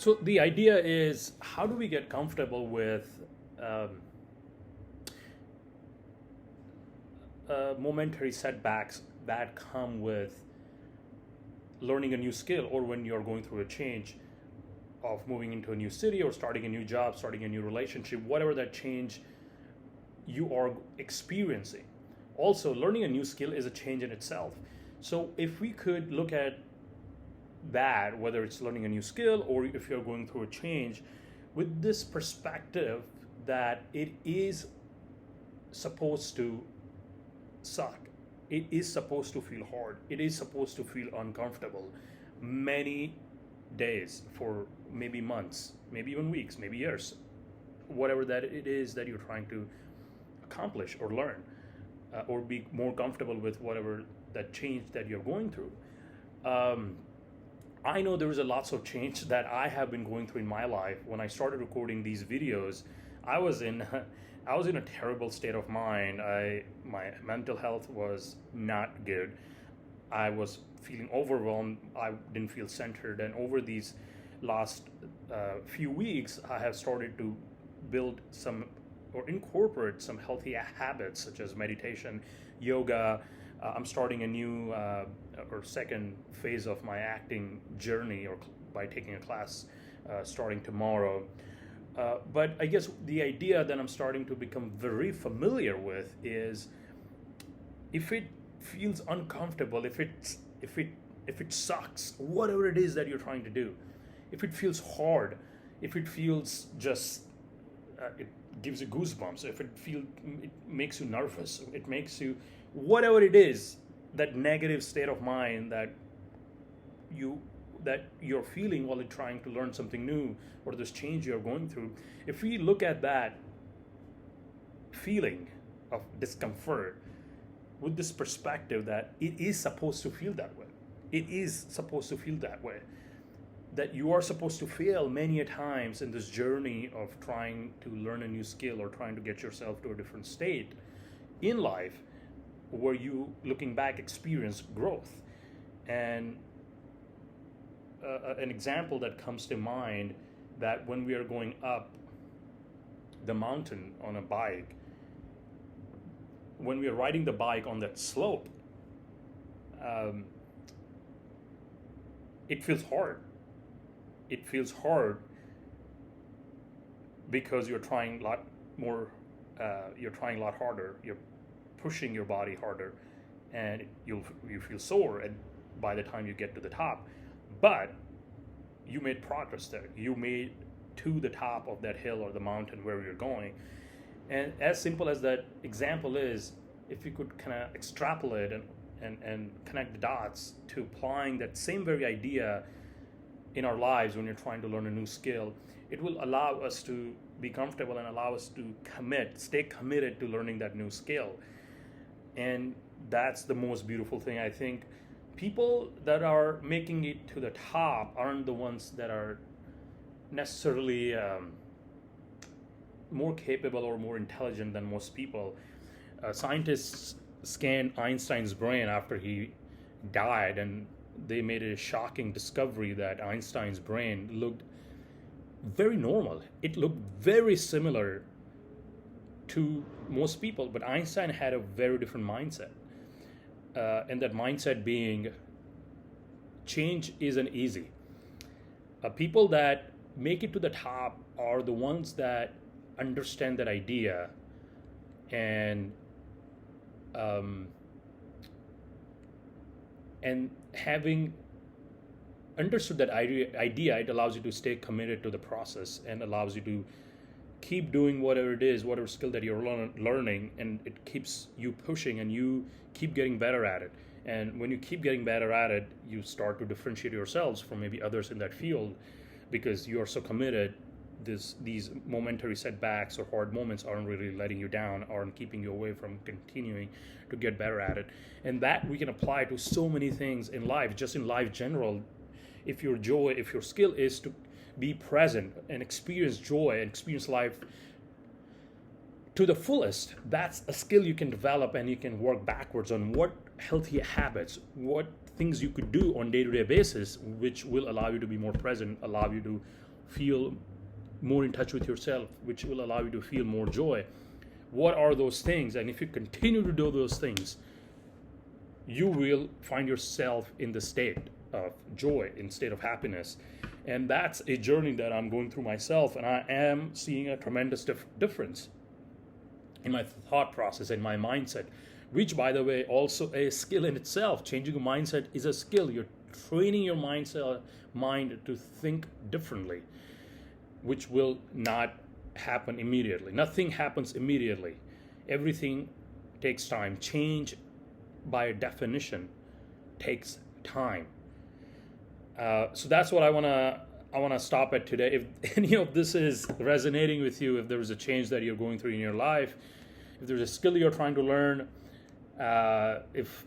So the idea is, how do we get comfortable with um, momentary setbacks that come with learning a new skill, or when you're going through a change of moving into a new city or starting a new job, starting a new relationship, whatever that change you are experiencing. Also, learning a new skill is a change in itself. So if we could look at that, whether it's learning a new skill or if you're going through a change, with this perspective that it is supposed to suck, it is supposed to feel hard, it is supposed to feel uncomfortable many days, for maybe months, maybe even weeks, maybe years, whatever that it is that you're trying to accomplish or learn, or be more comfortable with whatever that change that you're going through. Um, I know there is a lots of change that I have been going through in my life. When I started recording these videos, I was in I was in a terrible state of mind. My mental health was not good. I was feeling overwhelmed. I didn't feel centered. And over these last few weeks, I have started to build some or incorporate some healthy habits such as meditation, yoga. I'm starting a new or second phase of my acting journey, or by taking a class starting tomorrow. But I guess the idea that I'm starting to become very familiar with is, if it feels uncomfortable, if it sucks, whatever it is that you're trying to do, if it feels hard, if it feels just it gives you goosebumps, if it makes you nervous, it makes you, whatever it is, that negative state of mind you that you're feeling while you're trying to learn something new, or this change you're going through, if we look at that feeling of discomfort with this perspective that it is supposed to feel that way, it is supposed to feel that way, that you are supposed to fail many a times in this journey of trying to learn a new skill or trying to get yourself to a different state in life, where you, looking back, experience growth. And an example that comes to mind, that when we are going up the mountain on a bike, when we are riding the bike on that slope, um, it feels hard. It feels hard because you're trying a lot more, you're trying a lot harder, you're pushing your body harder, and you feel sore and by the time you get to the top. But you made progress there. You made to the top of that hill or the mountain where you're going. And as simple as that example is, if you could kind of extrapolate and connect the dots to applying that same very idea in our lives when you're trying to learn a new skill, it will allow us to be comfortable and allow us to stay committed to learning that new skill. And that's the most beautiful thing. I think people that are making it to the top aren't the ones that are necessarily more capable or more intelligent than most people. Scientists scanned Einstein's brain after he died, and they made a shocking discovery that Einstein's brain looked very normal. It looked very similar to most people, but Einstein had a very different mindset. And that mindset being, change isn't easy. People that make it to the top are the ones that understand that idea, and having understood that idea, it allows you to stay committed to the process and allows you to keep doing whatever it is, whatever skill that you're learning, and it keeps you pushing and you keep getting better at it. And when you keep getting better at it, you start to differentiate yourselves from maybe others in that field, because you are so committed. These momentary setbacks or hard moments aren't really letting you down, aren't keeping you away from continuing to get better at it. And that we can apply to so many things in life, just in life general. If your skill is to be present and experience joy and experience life to the fullest, that's a skill you can develop, and you can work backwards on what healthy habits, what things you could do on a day-to-day basis, which will allow you to be more present, allow you to feel more in touch with yourself, which will allow you to feel more joy. What are those things? And if you continue to do those things, you will find yourself in the state of joy, in state of happiness. And that's a journey that I'm going through myself, and I am seeing a tremendous difference in my thought process and my mindset, which, by the way, also a skill in itself. Changing your mindset is a skill. You're training your mind to think differently, which will not happen immediately. Nothing happens immediately. Everything takes time. Change, by definition, takes time. So that's what I wanna stop at today. If any of this is resonating with you, if there is a change that you're going through in your life, if there's a skill you're trying to learn, if